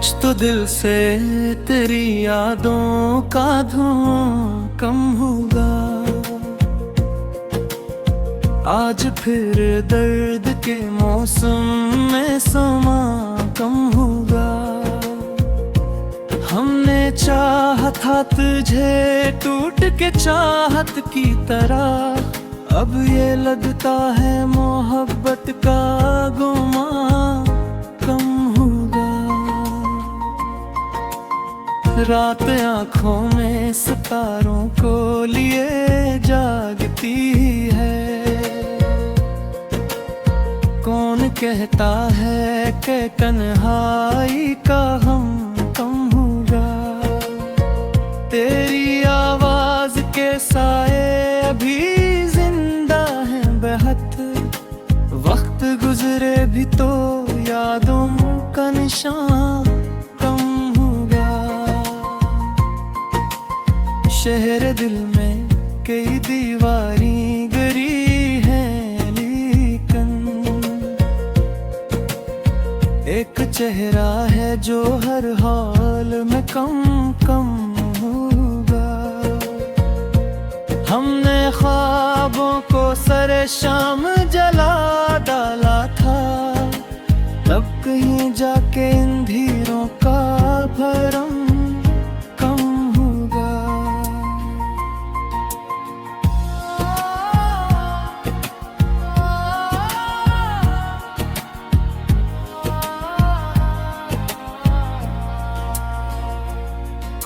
कुछ तो दिल से तेरी यादों का धुआं कम होगा। आज फिर दर्द के मौसम में समा कम होगा। हमने चाहा था तुझे टूट के चाहत की तरह, अब ये लगता है मोहब्बत का गुमां कम होगा। रात आँखों में सितारों को लिए जागती है। कौन कहता है कि तन्हाई का हम कम होगा। तेरी आवाज के साए अभी जिंदा हैं बेहद। वक्त गुजरे भी तो यादों का निशान कम होगा। शहर दिल में कई दीवारें गिरी हैं, लेकिन एक चेहरा है जो हर हाल में कम कम होगा। हमने ख्वाबों को सरे शाम जला डाला था, तब कहीं जाके इन धीरों का भरम कम होगा।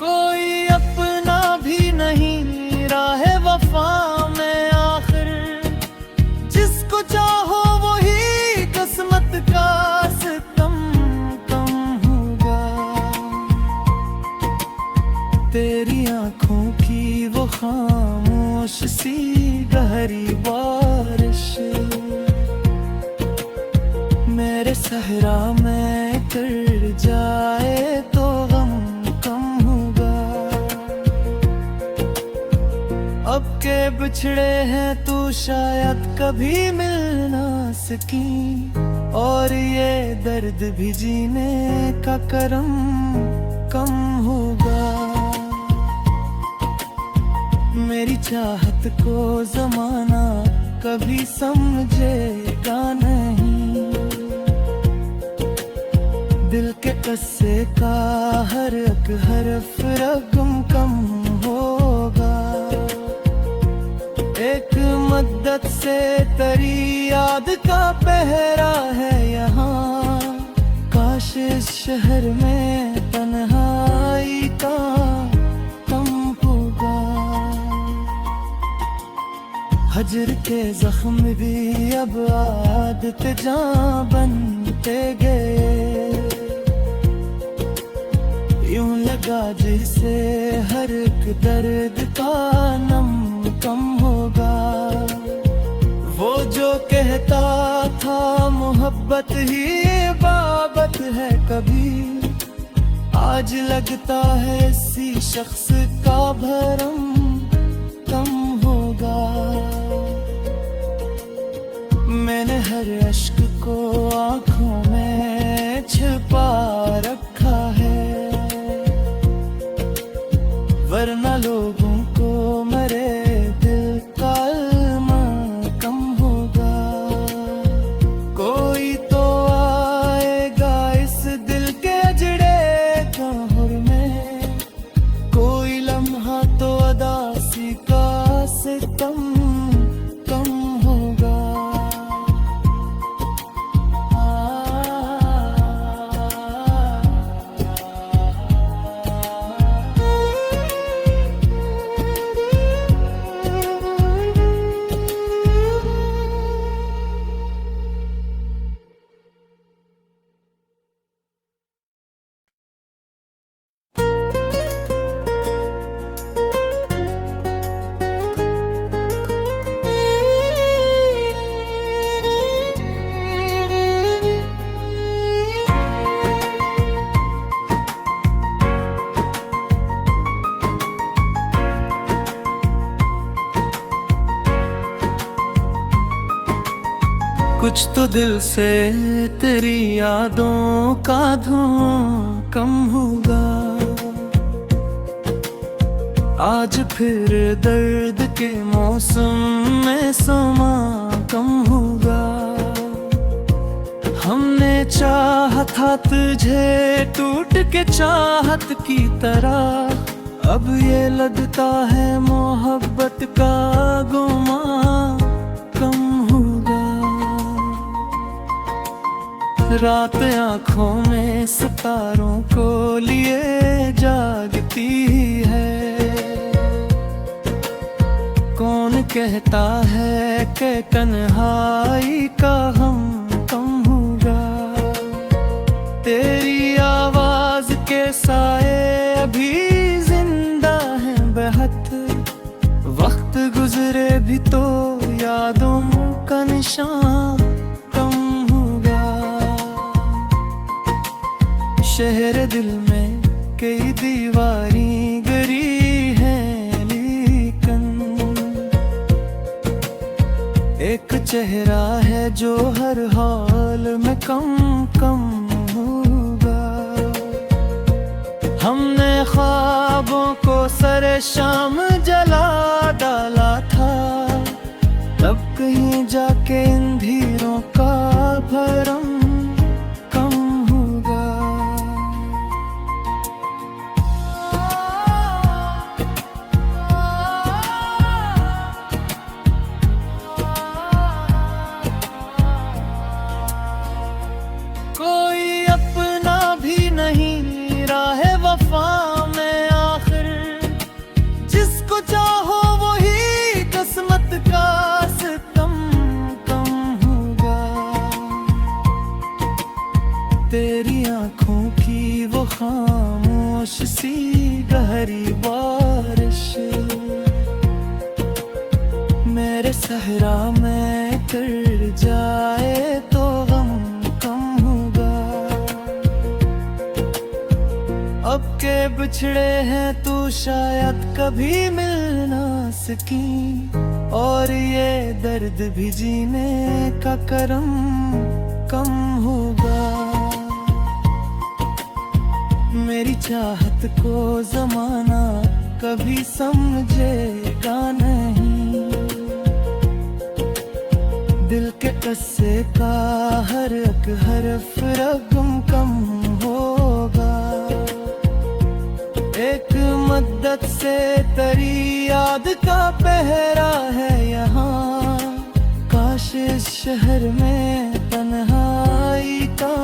कोई अपना भी नहीं राह वफा में आखिर, जिसको चाहो वही किस्मत का सितम कम होगा। तेरी आंखों की वो खामोश सी गहरी बारिश मेरे सहरा में कर जाए तो गम कम होगा। अब के बिछड़े हैं तू शायद कभी मिल ना सकी, और ये दर्द भी जीने का करम कम होगा। मेरी चाहत को जमाना कभी समझेगा नहीं। दिल के कस्से का हर एक हरफ रगम कम होगा। एक मद्दत से तेरी याद का पहरा है यहाँ, काश इस शहर में तन्हाई का कम होगा। हजर के जख्म भी अब आदत जां बनते गए। यूं लगा जैसे हर एक दर्द का नम कम होगा। वो जो कहता था मोहब्बत ही बाबत है कभी, आज लगता है इसी शख्स का भरम कम होगा। मैंने हर अश्क को आँखों में छिपा रखा है, वरना लोगों को मेरे दिल का अल्मा कम होगा। कोई तो आएगा इस दिल के अजड़े कहर में, कोई लम्हा तो अदासी का सितम कम होगा। कुछ तो दिल से तेरी यादों का धुआं कम होगा। आज फिर दर्द के मौसम में समा कम होगा। हमने चाहा था तुझे टूट के चाहत की तरह, अब ये लगता है मोहब्बत का गुमा कम होगा। रात आँखों में सितारों को लिए जागती है। कौन कहता है कि तन्हाई का हम कम होगा। तेरी आवाज के साए अभी जिंदा हैं बेहद। वक्त गुजरे भी तो यादों का निशान कम होगा। शहर दिल में कई दीवारी गरी हैं, लेकिन एक चेहरा है जो हर हाल में कम कम होगा। हमने ख्वाबों को सरे शाम जला डाला था, तब कहीं जाके इन धीरों का भरम कम होगा। कोई अपना भी नहीं राह वफा में आखिर, जिसको चाहो वही किस्मत का सितम कम होगा। तेरी आंखों की वो खामोश सी गहरी बारिश मेरे सहरा में कर जाए तो गम कम होगा। अब के बिछड़े हैं तू शायद कभी मिल ना सकी, और ये दर्द भी जीने का करम कम होगा। मेरी चाहत को जमाना कभी समझेगा नहीं। दिल के कस्से का हर एक हरफ रगम कम होगा। एक मद्दत से तेरी याद का पहरा है यहाँ, काश इस शहर में तन्हाई का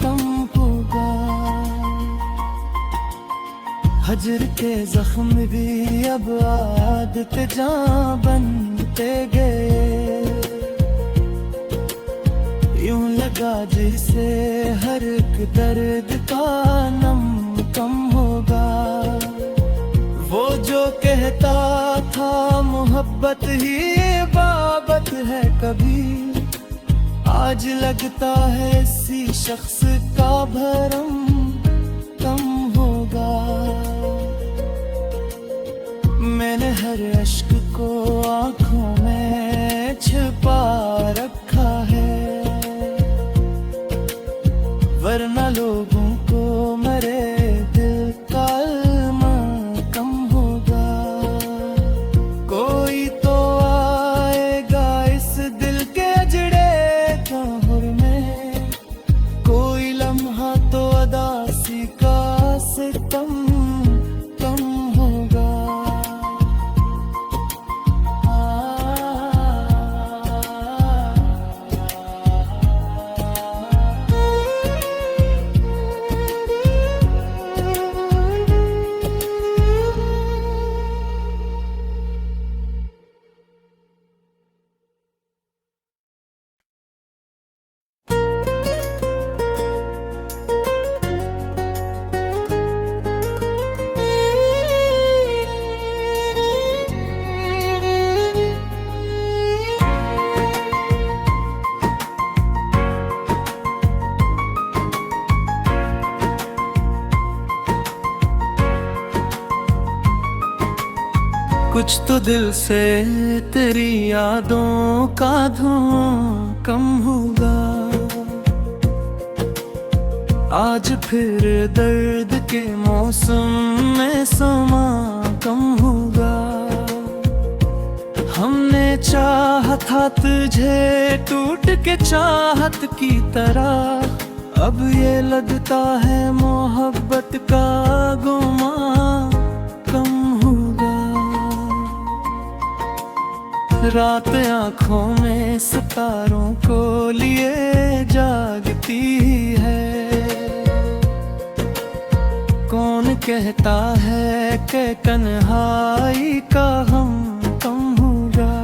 कम होगा। हजर के जख्म भी अब आदत जां बनते गए। यूं लगा जैसे हर एक दर्द का नम कम होगा। वो जो कहता था मोहब्बत ही बाबत है कभी, आज लगता है इसी शख्स का भरम कम होगा। मैंने हर अश्क को आँखों में छिपा रखा है, वरना लोगों को मरे दिल का अलमा कम होगा। कोई तो आएगा इस दिल के अजड़े तोहर में, कोई लम्हा तो अदासी का सितम कम होगा। कुछ तो दिल से तेरी यादों का धुआं कम होगा। आज फिर दर्द के मौसम में समा कम होगा। हमने चाहा था तुझे टूट के चाहत की तरह, अब ये लगता है मोहब्बत का गुमा कम होगा। रात आँखों में सितारों को लिए जागती है। कौन कहता है कि तन्हाई का हम कम होगा।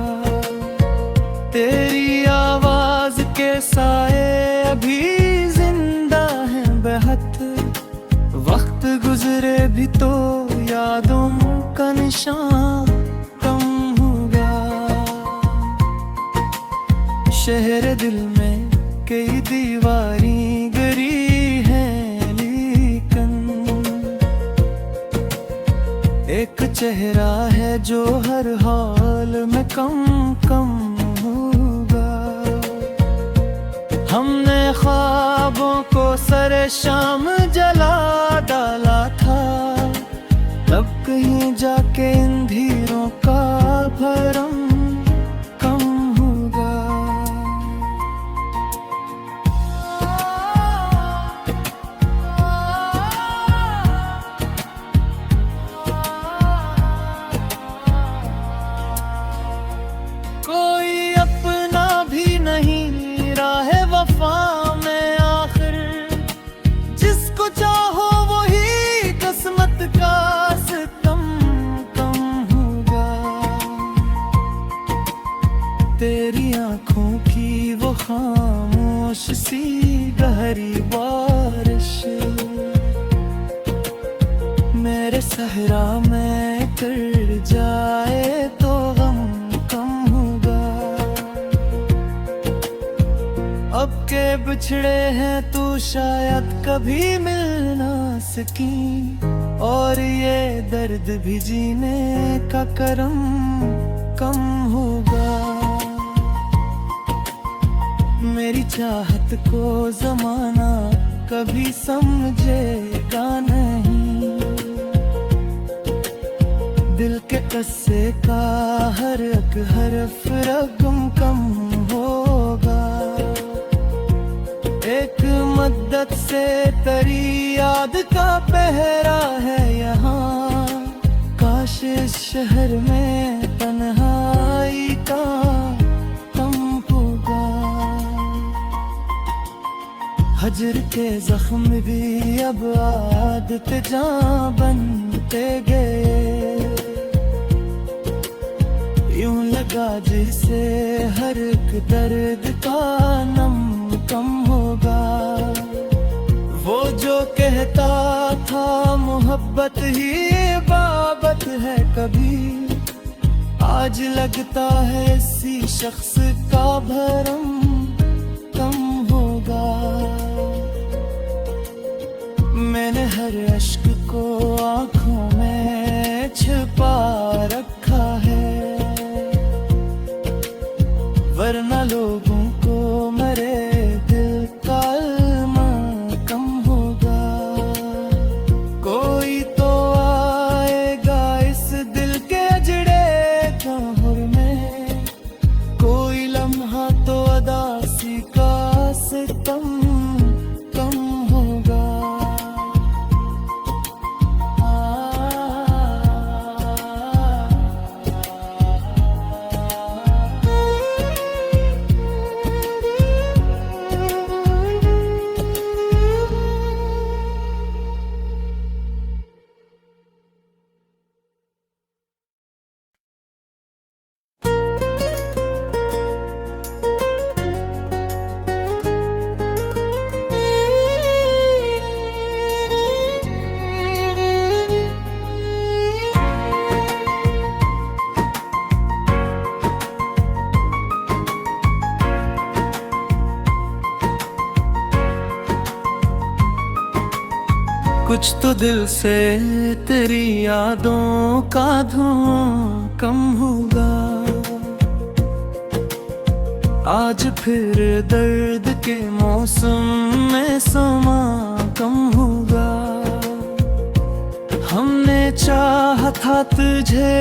तेरी आवाज के साए अभी जिंदा हैं बेहद, वक्त गुजरे भी तो यादों का निशान कम होगा। शहर दिल में कई दीवारें गिरी हैं, लेकिन एक चेहरा है जो हर हाल में कम कम होगा। हमने ख्वाबों को सरे शाम जला डाला था, तब कहीं जाके इन धीरों का भरम कम होगा। कोई अपना भी नहीं राह वफा में आखिर, जिसको चाहो वही किस्मत का सितम कम होगा। तेरी आंखों की वो खामोश सी गहरी बारिश मेरे सहरा में कर जाए तो गम कम होगा। अब के बिछड़े हैं तो शायद कभी मिल ना सकी, और ये दर्द भी जीने का करम कम होगा। मेरी चाहत को जमाना कभी समझेगा नहीं, दिल के कस्से का हर एक हरफ रगम कम होगा। एक मद्दत से तेरी याद का पहरा है यहाँ, काश इस शहर में तन्हाई का कम होगा। हजर के जख्म भी अब आदत जां बनते गए, यूं लगा जैसे हर एक दर्द का नम कम होगा। वो जो कहता था मोहब्बत ही इबादत है कभी, आज लगता है इसी शख्स का भरम कम होगा। मैंने हर अश्क को आँखों में छिपा रखा है, वरना लोगों को मेरे दिल का अल्मा कम होगा। कोई तो आएगा इस दिल के अजड़े जौहर में, कोई लम्हा तो अदासी का सितम कम होगा। कुछ तो दिल से तेरी यादों का धुआं कम होगा। आज फिर दर्द के मौसम में समा कम होगा। हमने चाहा था तुझे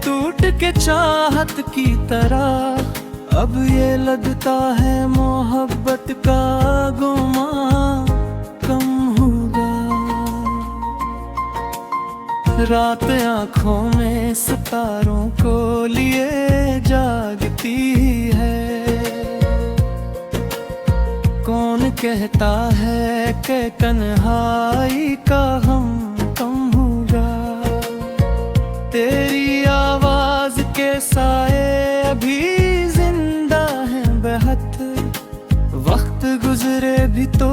टूट के चाहत की तरह, अब ये लगता है मोहब्बत का गुमां कम होगा। रात आँखों में सितारों को लिए जागती है, कौन कहता है कि तन्हाई का हम कम होगा। तेरी आवाज के साए अभी जिंदा हैं बेहद, वक्त गुजरे भी तो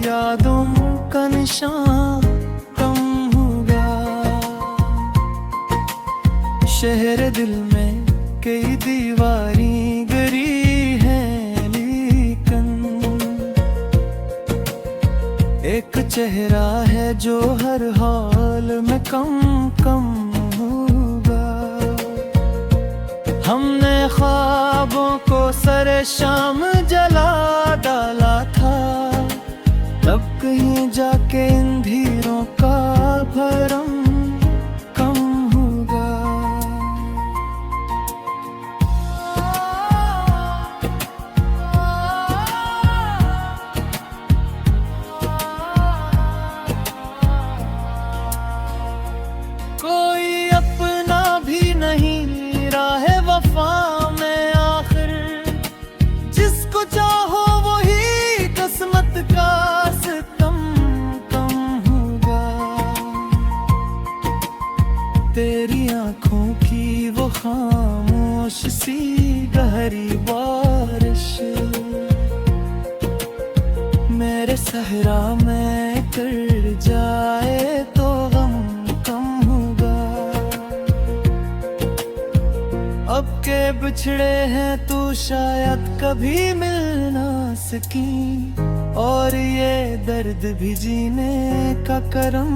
यादों का निशान कम होगा। शहर दिल में कई दीवारें गिरी हैं, लेकिन एक चेहरा है जो हर हाल में कम कम होगा। हमने ख्वाबों को सरे शाम जला डाला था, तब कहीं जाके इन धीरों का भरम कम होगा। कोई अपना भी नहीं राहे वफा में आखिर, जिसको चाहो वही किस्मत का सितम कम होगा। तेरी आंखों की वो खामोश सी गहरी बारिश मेरे सहरा में कर जाए तो गम कम होगा। अब के बिछड़े हैं तू शायद कभी मिल ना सकी, और ये दर्द भी जीने का करम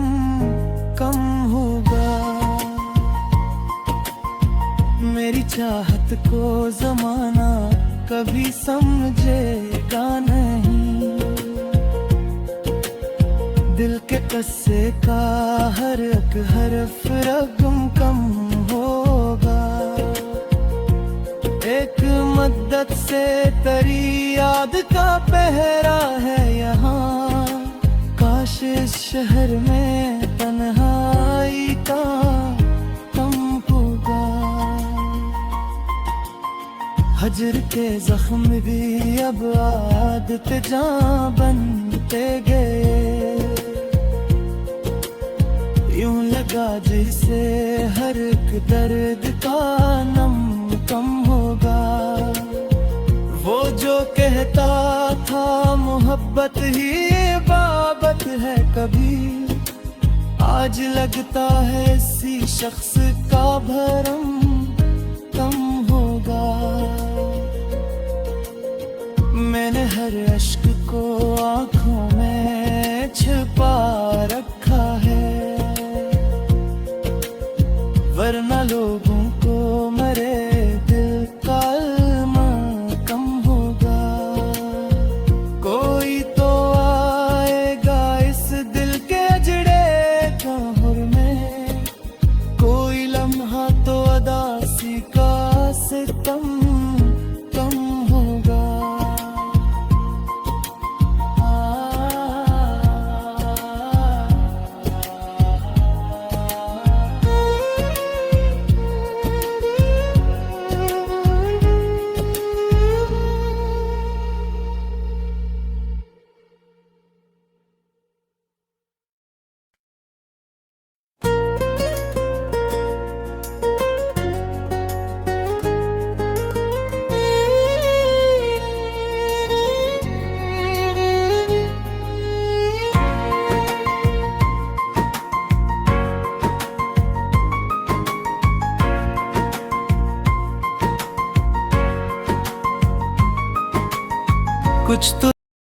कम होगा। मेरी चाहत को जमाना कभी समझेगा नहीं, दिल के कस्से का हर एक हरफ रगम कम होगा। एक मद्दत से तेरी याद का पहरा है यहाँ, काश इस शहर में तन्हाई का कम होगा। हजर के जख्म भी अब आदत जां बनते गए, यूं लगा जैसे हर एक दर्द का नम कम होगा। वो जो कहता था मोहब्बत ही इबादत है कभी, आज लगता है इसी शख्स का भरम कम होगा। मैंने हर अश्क को आँखों में छिपा रखा है, वरना लोगों को मरे दिल का इल्म कम होगा। कोई तो आएगा इस दिल के जड़े कहर में, कोई लम्हा तो अदासी का सितम कम होगा। कुछ तो